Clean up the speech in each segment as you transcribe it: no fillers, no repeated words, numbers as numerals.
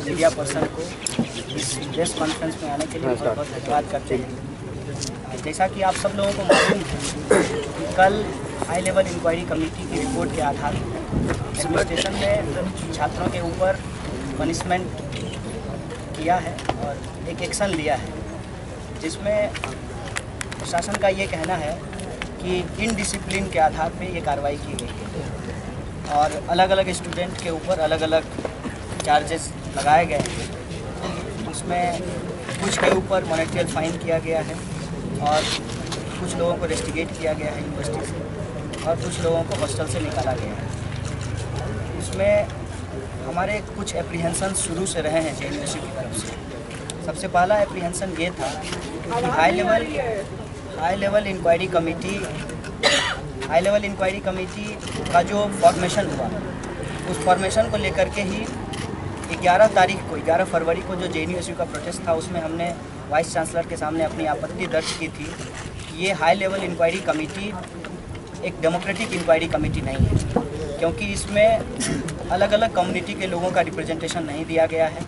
Media person को इस press conference में आने के लिए बहुत बहुत धन्यवाद करते हैं। जैसा कि आप सब लोगों को मालूम है कि कल हाई लेवल इंक्वायरी कमेटी की रिपोर्ट के आधार पर एडमिनिस्ट्रेशन ने छात्रों के ऊपर पनिशमेंट किया है और एक एक्शन लिया है, जिसमें प्रशासन का ये कहना है कि इनडिसिप्लिन के आधार पे ये कार्रवाई की गई है और अलग अलग स्टूडेंट के ऊपर अलग अलग चार्जेस लगाए गए हैं। उसमें कुछ के ऊपर मॉनेटरी फाइन किया गया है और कुछ लोगों को रेस्टिगेट किया गया है यूनिवर्सिटी से और कुछ लोगों को हॉस्टल से निकाला गया है। उसमें हमारे कुछ एप्रीहेंशन शुरू से रहे हैं JNU की तरफ से। सबसे पहला एप्रीहेंशन ये था कि हाई लेवल इंक्वायरी कमेटी का जो फॉर्मेशन हुआ, उस फॉर्मेशन को लेकर के ही 11 फरवरी को जो JNU का प्रोटेस्ट था, उसमें हमने वाइस चांसलर के सामने अपनी आपत्ति दर्ज की थी कि ये हाई लेवल इंक्वायरी कमेटी एक डेमोक्रेटिक इंक्वायरी कमेटी नहीं है, क्योंकि इसमें अलग अलग कम्युनिटी के लोगों का रिप्रेजेंटेशन नहीं दिया गया है।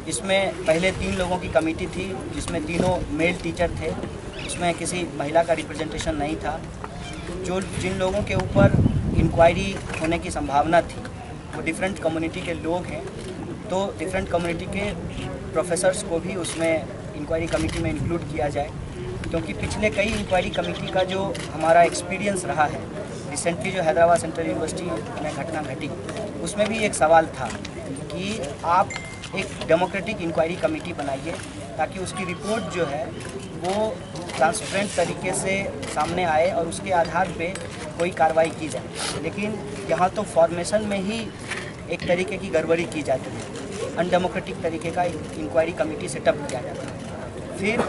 इसमें पहले 3 लोगों की कमेटी थी, जिसमें तीनों मेल टीचर थे, उसमें किसी महिला का रिप्रेजेंटेशन नहीं था। जिन लोगों के ऊपर इंक्वायरी होने की संभावना थी वो डिफरेंट कम्युनिटी के लोग हैं, तो डिफरेंट कम्युनिटी के प्रोफेसर्स को भी उसमें इंक्वायरी कमेटी में इंक्लूड किया जाए, क्योंकि पिछले कई इंक्वायरी कमेटी का जो हमारा एक्सपीरियंस रहा है, रिसेंटली जो हैदराबाद सेंट्रल यूनिवर्सिटी में घटना घटी, उसमें भी एक सवाल था कि आप एक डेमोक्रेटिक इंक्वायरी कमेटी बनाइए ताकि उसकी रिपोर्ट जो है वो ट्रांसपेरेंट तरीके से सामने आए और उसके आधार पे कोई कार्रवाई की जाए। लेकिन यहाँ तो फॉर्मेशन में ही एक तरीके की गड़बड़ी की जाती है, अनडेमोक्रेटिक तरीके का इंक्वायरी कमेटी सेटअप किया जाता है। फिर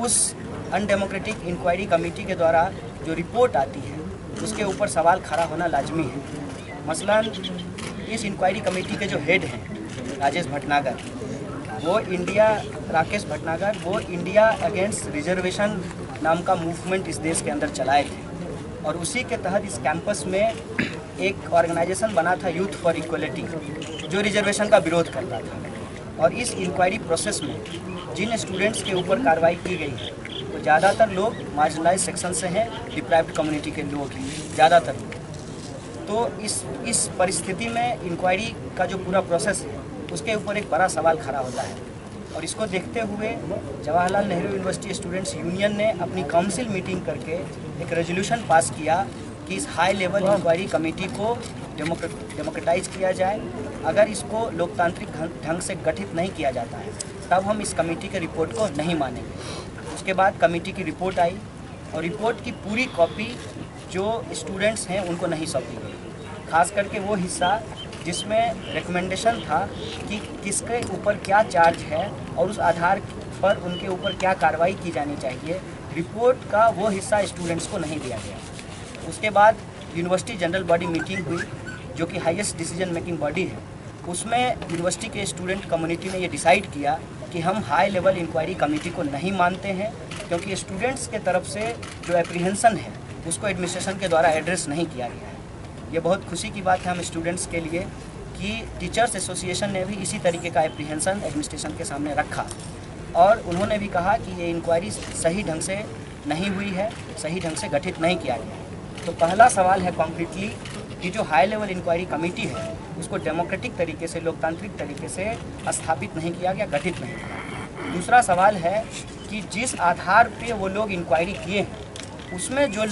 उस अनडेमोक्रेटिक इंक्वायरी कमेटी के द्वारा जो रिपोर्ट आती है उसके ऊपर सवाल खड़ा होना लाजमी है। मसलन इस इंक्वायरी कमेटी के जो हेड हैं राकेश भटनागर, वो इंडिया अगेंस्ट रिजर्वेशन नाम का मूवमेंट इस देश के अंदर चलाए थे और उसी के तहत इस कैंपस में एक ऑर्गेनाइजेशन बना था यूथ फॉर इक्वलिटी, जो रिजर्वेशन का विरोध करता था। और इस इंक्वायरी प्रोसेस में जिन स्टूडेंट्स के ऊपर कार्रवाई की गई है वो ज़्यादातर लोग मार्जिनलाइज सेक्शन से हैं, डिप्राइव्ड कम्युनिटी के लोग हैं ज़्यादातर लोग। तो इस परिस्थिति में इंक्वायरी का जो पूरा प्रोसेस है उसके ऊपर एक बड़ा सवाल खड़ा होता है और इसको देखते हुए Jawaharlal Nehru university students union ने अपनी काउंसिल मीटिंग करके एक रेजोल्यूशन पास किया कि इस हाई लेवल इंक्वायरी कमेटी को डेमोक्रेटाइज किया जाए। अगर इसको लोकतांत्रिक ढंग से गठित नहीं किया जाता है तब हम इस कमेटी के रिपोर्ट को नहीं मानेंगे। उसके बाद कमेटी की रिपोर्ट आई और रिपोर्ट की पूरी कॉपी जो स्टूडेंट्स हैं उनको नहीं सौंपी गई, खास करके वो हिस्सा जिसमें रिकमेंडेशन था कि किसके ऊपर क्या चार्ज है और उस आधार पर उनके ऊपर क्या कार्रवाई की जानी चाहिए। रिपोर्ट का वो हिस्सा स्टूडेंट्स को नहीं दिया गया। उसके बाद यूनिवर्सिटी जनरल बॉडी मीटिंग हुई, जो कि हाईएस्ट डिसीजन मेकिंग बॉडी है। उसमें यूनिवर्सिटी के स्टूडेंट कम्युनिटी ने ये डिसाइड किया कि हम हाई लेवल इंक्वायरी कमेटी को नहीं मानते हैं, क्योंकि स्टूडेंट्स के तरफ से जो एप्रीहेंशन है उसको एडमिनिस्ट्रेशन के द्वारा एड्रेस नहीं किया गया है। ये बहुत खुशी की बात है हम स्टूडेंट्स के लिए कि टीचर्स एसोसिएशन ने भी इसी तरीके का एप्रीहेंशन एडमिनिस्ट्रेशन के सामने रखा और उन्होंने भी कहा कि ये इंक्वायरी सही ढंग से नहीं हुई है, सही ढंग से गठित नहीं किया गया है। तो पहला सवाल है कॉन्क्रीटली कि जो हाई लेवल इंक्वायरी कमेटी है उसको डेमोक्रेटिक तरीके से, लोकतांत्रिक तरीके से स्थापित नहीं किया गया, गठित नहीं किया। दूसरा सवाल है कि जिस आधार पे वो लोग इंक्वायरी किए हैं उसमें जो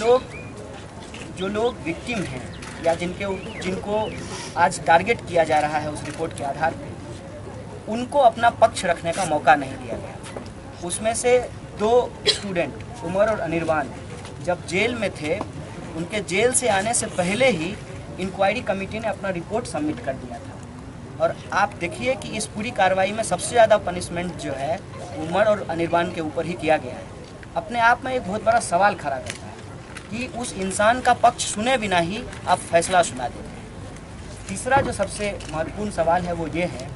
लोग विक्टिम हैं या जिनको आज टारगेट किया जा रहा है उस रिपोर्ट के आधार पे, उनको अपना पक्ष रखने का मौका नहीं दिया गया। उसमें से 2 स्टूडेंट उमर और अनिर्बान जब जेल में थे, उनके जेल से आने से पहले ही इंक्वायरी कमेटी ने अपना रिपोर्ट सबमिट कर दिया था। और आप देखिए कि इस पूरी कार्रवाई में सबसे ज़्यादा पनिशमेंट जो है उमर और अनिर्बान के ऊपर ही किया गया है। अपने आप में एक बहुत बड़ा सवाल खड़ा करता है कि उस इंसान का पक्ष सुने बिना ही आप फैसला सुना देते हैं। तीसरा जो सबसे महत्वपूर्ण सवाल है वो ये है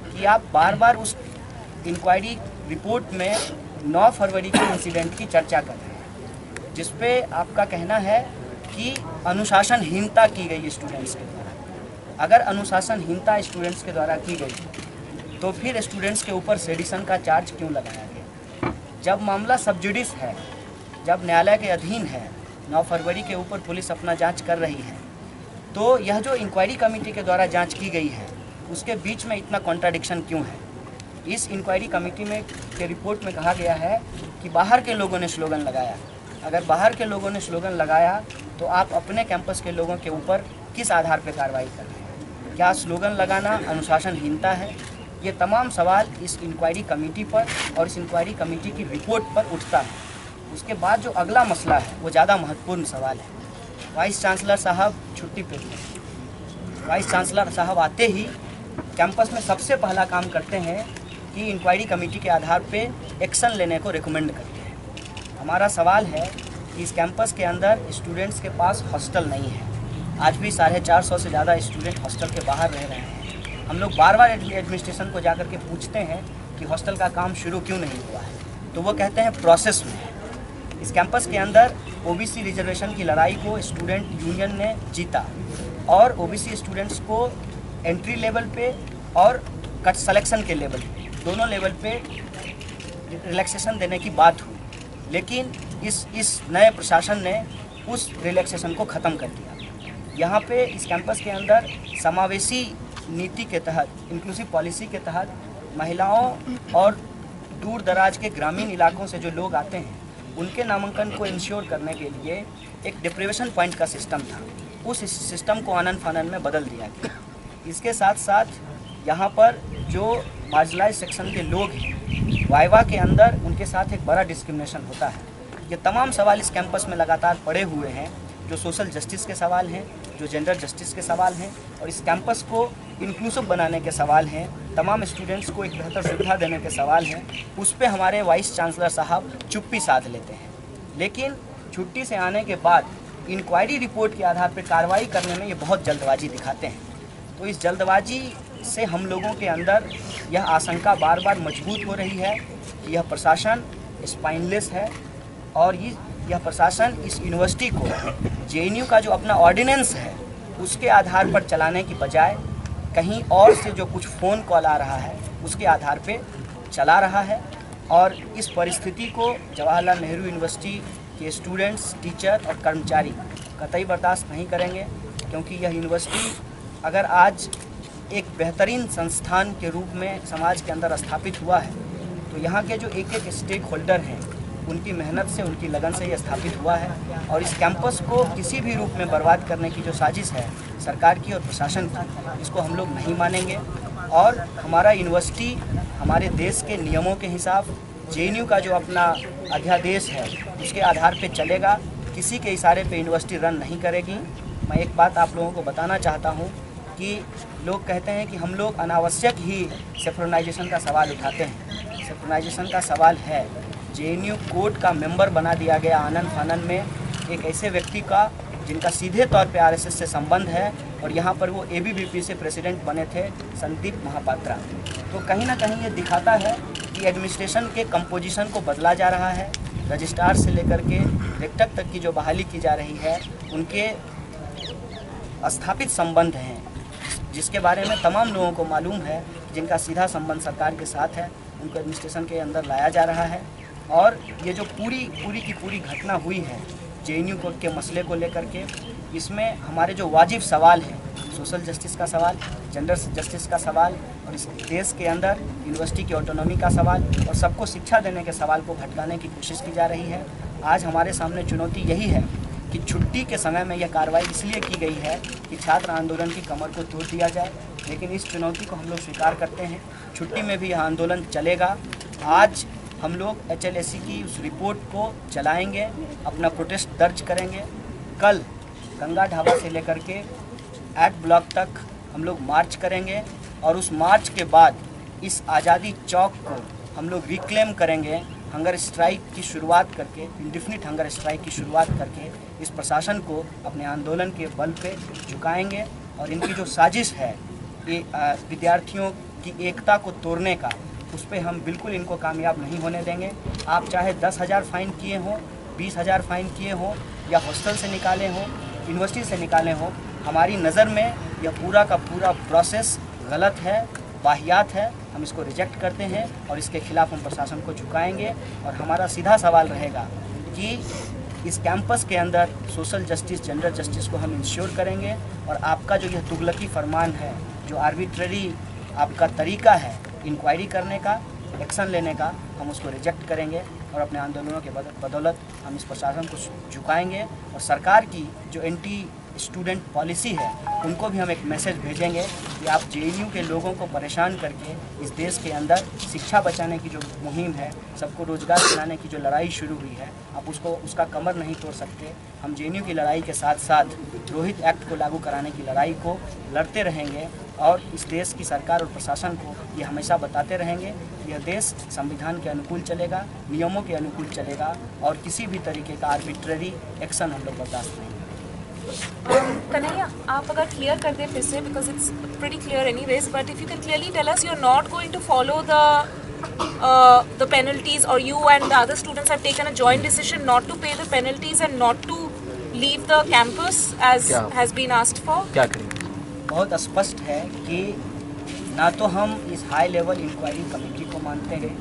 कि आप बार बार उस इंक्वायरी रिपोर्ट में 9 फरवरी के इंसिडेंट की चर्चा कर रहे हैं, जिस पे आपका कहना है कि अनुशासनहीनता की गई स्टूडेंट्स के द्वारा। अगर अनुशासनहीनता स्टूडेंट्स के द्वारा की गई तो फिर स्टूडेंट्स के ऊपर सेडिशन का चार्ज क्यों लगाया गया? जब मामला सब जुडिस है, जब न्यायालय के अधीन है, 9 फरवरी के ऊपर पुलिस अपना जांच कर रही है, तो यह जो इंक्वायरी कमेटी के द्वारा जांच की गई है उसके बीच में इतना कॉन्ट्राडिक्शन क्यों है? इस इंक्वायरी कमेटी में के रिपोर्ट में कहा गया है कि बाहर के लोगों ने स्लोगन लगाया। अगर बाहर के लोगों ने स्लोगन लगाया तो आप अपने कैंपस के लोगों के ऊपर किस आधार पर कार्रवाई कर रहे हैं? क्या स्लोगन लगाना अनुशासनहीनता है? ये तमाम सवाल इस इंक्वायरी कमेटी पर और इस इंक्वायरी कमेटी की रिपोर्ट पर उठता है। उसके बाद जो अगला मसला है वो ज़्यादा महत्वपूर्ण सवाल है। वाइस चांसलर साहब छुट्टी पे थे। वाइस चांसलर साहब आते ही कैंपस में सबसे पहला काम करते हैं कि इंक्वायरी कमेटी के आधार पे एक्शन लेने को रिकमेंड करते हैं। हमारा सवाल है कि इस कैंपस के अंदर स्टूडेंट्स के पास हॉस्टल नहीं है। आज भी 450 से ज़्यादा स्टूडेंट हॉस्टल के बाहर रह रहे हैं। हम लोग बार बार एडमिनिस्ट्रेशन को जाकर के पूछते हैं कि हॉस्टल का काम शुरू क्यों नहीं हुआ है, तो वो कहते हैं प्रोसेस में है। इस कैंपस के अंदर ओबीसी रिजर्वेशन की लड़ाई को स्टूडेंट यूनियन ने जीता और ओबीसी स्टूडेंट्स को एंट्री लेवल पे और कट सिलेक्शन के लेवल पे, दोनों लेवल पे रिलैक्सेशन देने की बात हुई, लेकिन इस नए प्रशासन ने उस रिलैक्सेशन को ख़त्म कर दिया। यहाँ पे इस कैंपस के अंदर समावेशी नीति के तहत, इंक्लूसिव पॉलिसी के तहत महिलाओं और दूर दराज के ग्रामीण इलाकों से जो लोग आते हैं उनके नामांकन को इंश्योर करने के लिए एक डिप्रिवेशन पॉइंट का सिस्टम था। उस सिस्टम को आनन फानन में बदल दिया गया। इसके साथ साथ यहाँ पर जो मार्जिनलाइज सेक्शन के लोग हैं, वाइवा के अंदर उनके साथ एक बड़ा डिस्क्रिमिनेशन होता है। ये तमाम सवाल इस कैंपस में लगातार पड़े हुए हैं, जो सोशल जस्टिस के सवाल हैं, जो जेंडर जस्टिस के सवाल हैं और इस कैंपस को इंक्लूसिव बनाने के सवाल हैं, तमाम स्टूडेंट्स को एक बेहतर सुविधा देने के सवाल हैं। उस पर हमारे वाइस चांसलर साहब चुप्पी साध लेते हैं, लेकिन छुट्टी से आने के बाद इंक्वायरी रिपोर्ट के आधार पर कार्रवाई करने में ये बहुत जल्दबाजी दिखाते हैं। तो इस जल्दबाजी से हम लोगों के अंदर यह आशंका बार बार मजबूत हो रही है कि यह प्रशासन स्पाइनलेस है और यह प्रशासन इस यूनिवर्सिटी को जेएनयू का जो अपना ऑर्डिनेंस है उसके आधार पर चलाने की बजाय कहीं और से जो कुछ फ़ोन कॉल आ रहा है उसके आधार पे चला रहा है। और इस परिस्थिति को जवाहरलाल नेहरू यूनिवर्सिटी के स्टूडेंट्स, टीचर और कर्मचारी कतई बर्दाश्त नहीं करेंगे, क्योंकि यह यूनिवर्सिटी अगर आज एक बेहतरीन संस्थान के रूप में समाज के अंदर स्थापित हुआ है तो यहाँ के जो एक एक स्टेक होल्डर हैं उनकी मेहनत से, उनकी लगन से ये स्थापित हुआ है। और इस कैंपस को किसी भी रूप में बर्बाद करने की जो साजिश है सरकार की और प्रशासन की, इसको हम लोग नहीं मानेंगे। और हमारा यूनिवर्सिटी हमारे देश के नियमों के हिसाब, जेएनयू का जो अपना अध्यादेश है उसके आधार पर चलेगा। किसी के इशारे पे यूनिवर्सिटी रन नहीं करेगी। मैं एक बात आप लोगों को बताना चाहता हूँ कि लोग कहते हैं कि हम लोग अनावश्यक ही सेफ्रोनाइजेशन का सवाल उठाते हैं। सेफ्रोनाइजेशन का सवाल है, जेएनयू कोर्ट का मेंबर बना दिया गया आनन फानन में एक ऐसे व्यक्ति का जिनका सीधे तौर पे आरएसएस से संबंध है और यहाँ पर वो एबीवीपी से प्रेसिडेंट बने थे, संदीप महापात्रा। तो कहीं ना कहीं ये दिखाता है कि एडमिनिस्ट्रेशन के कंपोजिशन को बदला जा रहा है। रजिस्ट्रार से लेकर के रेक्टर तक की जो बहाली की जा रही है उनके स्थापित संबंध हैं, जिसके बारे में तमाम लोगों को मालूम है, जिनका सीधा संबंध सरकार के साथ है, उनको एडमिनिस्ट्रेशन के अंदर लाया जा रहा है। और ये जो पूरी की पूरी घटना हुई है जेएनयू के मसले को लेकर के, इसमें हमारे जो वाजिब सवाल हैं, सोशल जस्टिस का सवाल, जेंडर जस्टिस का सवाल और इस देश के अंदर यूनिवर्सिटी की ऑटोनॉमी का सवाल और सबको शिक्षा देने के सवाल को भटकाने की कोशिश की जा रही है। आज हमारे सामने चुनौती यही है कि छुट्टी के समय में यह कार्रवाई इसलिए की गई है कि छात्र आंदोलन की कमर को तोड़ दिया जाए, लेकिन इस चुनौती को हम लोग स्वीकार करते हैं। छुट्टी में भी यह आंदोलन चलेगा। आज हम लोग एचएलएससी की उस रिपोर्ट को चलाएंगे, अपना प्रोटेस्ट दर्ज करेंगे। कल गंगा ढाबा से लेकर के एट ब्लॉक तक हम लोग मार्च करेंगे और उस मार्च के बाद इस आज़ादी चौक को हम लोग रिक्लेम करेंगे, हंगर स्ट्राइक की शुरुआत करके, इंडिफिनिट हंगर स्ट्राइक की शुरुआत करके इस प्रशासन को अपने आंदोलन के बल पे झुकाएंगे। और इनकी जो साजिश है ये विद्यार्थियों की एकता को तोड़ने का, उस पर हम बिल्कुल इनको कामयाब नहीं होने देंगे। आप चाहे 10,000 फाइन किए हों, 20,000 फाइन किए हों या हॉस्टल से निकाले हों, यूनिवर्सिटी से निकाले हों, हमारी नज़र में यह पूरा का पूरा प्रोसेस गलत है वाहियात है, हम इसको रिजेक्ट करते हैं और इसके खिलाफ हम प्रशासन को झुकाएंगे। और हमारा सीधा सवाल रहेगा कि इस कैंपस के अंदर सोशल जस्टिस, जेंडर जस्टिस को हम इंश्योर करेंगे और आपका जो यह तुगलकी फरमान है, जो आर्बिट्ररी आपका तरीका है इंक्वायरी करने का, एक्शन लेने का, हम उसको रिजेक्ट करेंगे और अपने आंदोलनों के बदौलत हम इस प्रशासन को झुकाएंगे। और सरकार की जो एंटी स्टूडेंट पॉलिसी है उनको भी हम एक मैसेज भेजेंगे कि आप जेएनयू के लोगों को परेशान करके इस देश के अंदर शिक्षा बचाने की जो मुहिम है, सबको रोजगार दिलाने की जो लड़ाई शुरू हुई है, आप उसका कमर नहीं तोड़ सकते। हम जेएनयू की लड़ाई के साथ साथ रोहित एक्ट को लागू कराने की लड़ाई को लड़ते रहेंगे और इस देश की सरकार और प्रशासन को ये हमेशा बताते रहेंगे कि यह देश संविधान के अनुकूल चलेगा, नियमों के अनुकूल चलेगा और किसी भी तरीके का आर्बिट्ररी एक्शन हम लोग बर्दाश्त नहीं। कन्हैया, आप अगर क्लियर कर दें फिर से, because it's pretty clear anyways, but if you can clearly tell us, you are not going to follow the penalties, or you and the other students have taken a joint decision not to pay the penalties and not to leave the campus as has been asked for? क्या करेंगे? बहुत स्पष्ट है कि ना तो हम इस हाई लेवल इंक्वायरी कमेटी को मानते हैं,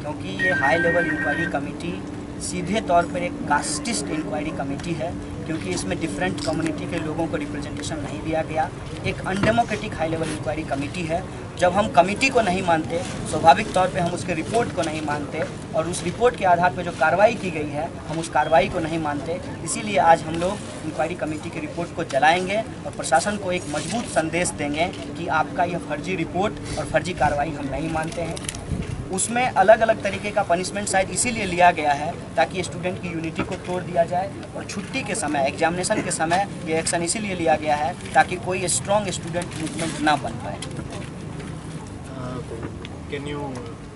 क्योंकि ये हाई लेवल इंक्वायरी कमेटी सीधे तौर पर एक कास्टिस्ट इंक्वायरी कमेटी है, क्योंकि इसमें डिफरेंट कम्युनिटी के लोगों को रिप्रेजेंटेशन नहीं दिया गया। एक undemocratic high level inquiry committee है। जब हम कमेटी को नहीं मानते, स्वाभाविक तौर पे हम उसके रिपोर्ट को नहीं मानते और उस रिपोर्ट के आधार पे जो कार्रवाई की गई है हम उस कार्रवाई को नहीं मानते। इसीलिए आज हम लोग इंक्वायरी कमेटी की रिपोर्ट को जलाएंगे और प्रशासन को एक मजबूत संदेश देंगे कि आपका यह फर्जी रिपोर्ट और फर्जी कार्रवाई हम नहीं मानते हैं। उसमें अलग अलग तरीके का पनिशमेंट शायद इसीलिए लिया गया है ताकि स्टूडेंट की यूनिटी को तोड़ दिया जाए, और छुट्टी के समय, एग्जामिनेशन के समय ये एक्शन इसीलिए लिया गया है ताकि कोई स्ट्रॉन्ग स्टूडेंट मूवमेंट ना बन पाए। Can you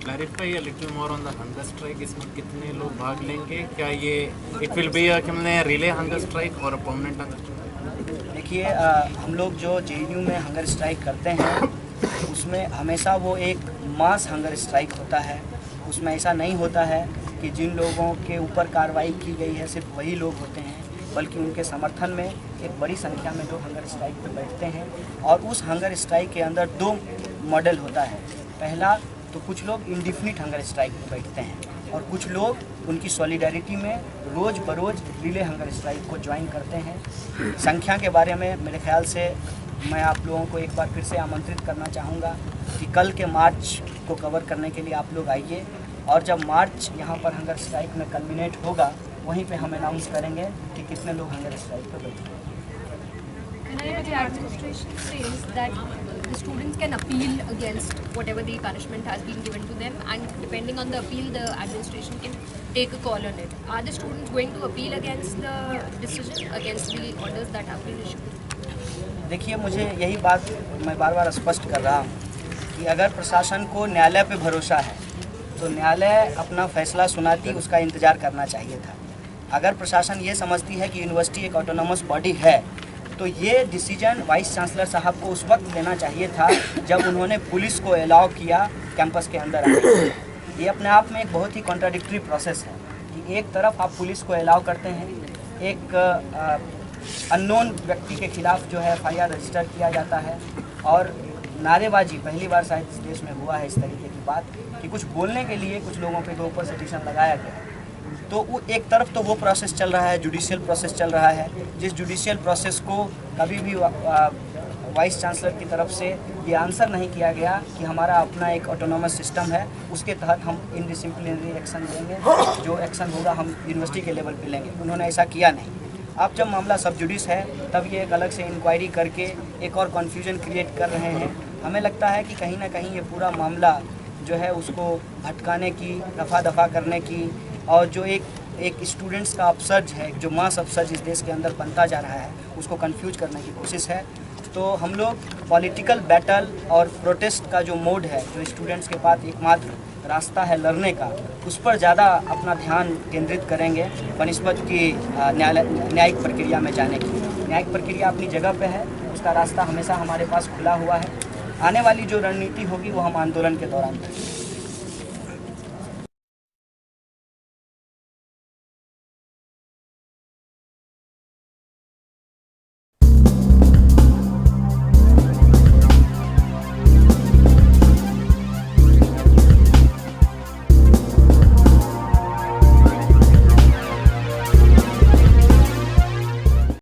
clarify a little more on the hunger strike? इसमें कितने लोग भाग लेंगे? क्या ये it will be a relay hunger strike और अ परमानेंट हंगर स्ट्राइक? देखिए, हम लोग जो जेएनयू में हंगर स्ट्राइक करते हैं उसमें हमेशा वो एक मास हंगर स्ट्राइक होता है। उसमें ऐसा नहीं होता है कि जिन लोगों के ऊपर कार्रवाई की गई है सिर्फ वही लोग होते हैं, बल्कि उनके समर्थन में एक बड़ी संख्या में लोग हंगर स्ट्राइक पे बैठते हैं। और उस हंगर स्ट्राइक के अंदर दो मॉडल होता है। पहला तो कुछ लोग इंडिफिनिट हंगर स्ट्राइक पे बैठते हैं और कुछ लोग उनकी सॉलिडारिटी में रोज़ बरोज़ रिले हंगर स्ट्राइक को ज्वाइन करते हैं। संख्या के बारे में मेरे ख्याल से मैं आप लोगों को एक बार फिर से आमंत्रित करना चाहूँगा कि कल के मार्च को कवर करने के लिए आप लोग आइए, और जब मार्च यहाँ पर हंगर स्ट्राइक में कल्मिनेट होगा वहीं पे हम अनाउंस करेंगे कि कितने लोग हंगर स्ट्राइक पे बैठेंगे। The administration says that the students can appeal against whatever the punishment has been given to them, and depending on the appeal, the administration can take a call on it. Are the students going to appeal against the decision, against the orders that have been issued? देखिए, मुझे यही बात मैं बार बार स्पष्ट कर रहा हूँ कि अगर प्रशासन को न्यायालय पे भरोसा है तो न्यायालय अपना फैसला सुनाती उसका इंतज़ार करना चाहिए था। अगर प्रशासन ये समझती है कि यूनिवर्सिटी एक ऑटोनोमस बॉडी है तो ये डिसीजन वाइस चांसलर साहब को उस वक्त लेना चाहिए था जब उन्होंने पुलिस को अलाउ किया कैंपस के अंदर आने। ये अपने आप में एक बहुत ही कॉन्ट्राडिक्टरी प्रोसेस है कि एक तरफ आप पुलिस को अलाउ करते हैं, एक अननोन व्यक्ति के खिलाफ जो है FIR रजिस्टर किया जाता है, और नारेबाजी पहली बार शायद इस देश में हुआ है इस तरीके की बात कि कुछ बोलने के लिए कुछ लोगों पे दो ऊपर से टिशन लगाया गया। तो वो एक तरफ तो वो प्रोसेस चल रहा है, जुडिशियल प्रोसेस चल रहा है, जिस जुडिशियल प्रोसेस को कभी भी वाइस चांसलर की तरफ से ये आंसर नहीं किया गया कि हमारा अपना एक ऑटोनोमस सिस्टम है, उसके तहत हम इनडिसिप्लिनरी एक्शन लेंगे, जो एक्शन होगा हम यूनिवर्सिटी के लेवल पे लेंगे। उन्होंने ऐसा किया नहीं। अब जब मामला सब जुडिस है तब ये एक अलग से इंक्वायरी करके एक और कन्फ्यूजन क्रिएट कर रहे हैं। हमें लगता है कि कहीं ना कहीं ये पूरा मामला जो है उसको भटकाने की, रफा दफा करने की, और जो एक स्टूडेंट्स का अपसर्ज है, जो मास अपसर्ज इस देश के अंदर बनता जा रहा है, उसको कंफ्यूज करने की कोशिश है। तो हम लोग पॉलिटिकल बैटल और प्रोटेस्ट का जो मोड है, जो स्टूडेंट्स के पास एकमात्र रास्ता है लड़ने का, उस पर ज़्यादा अपना ध्यान केंद्रित करेंगे बनिस्बत की न्यायिक प्रक्रिया में जाने की। न्यायिक प्रक्रिया अपनी जगह पे है, उसका रास्ता हमेशा हमारे पास खुला हुआ है। आने वाली जो रणनीति होगी वो हम आंदोलन के दौरान करेंगे।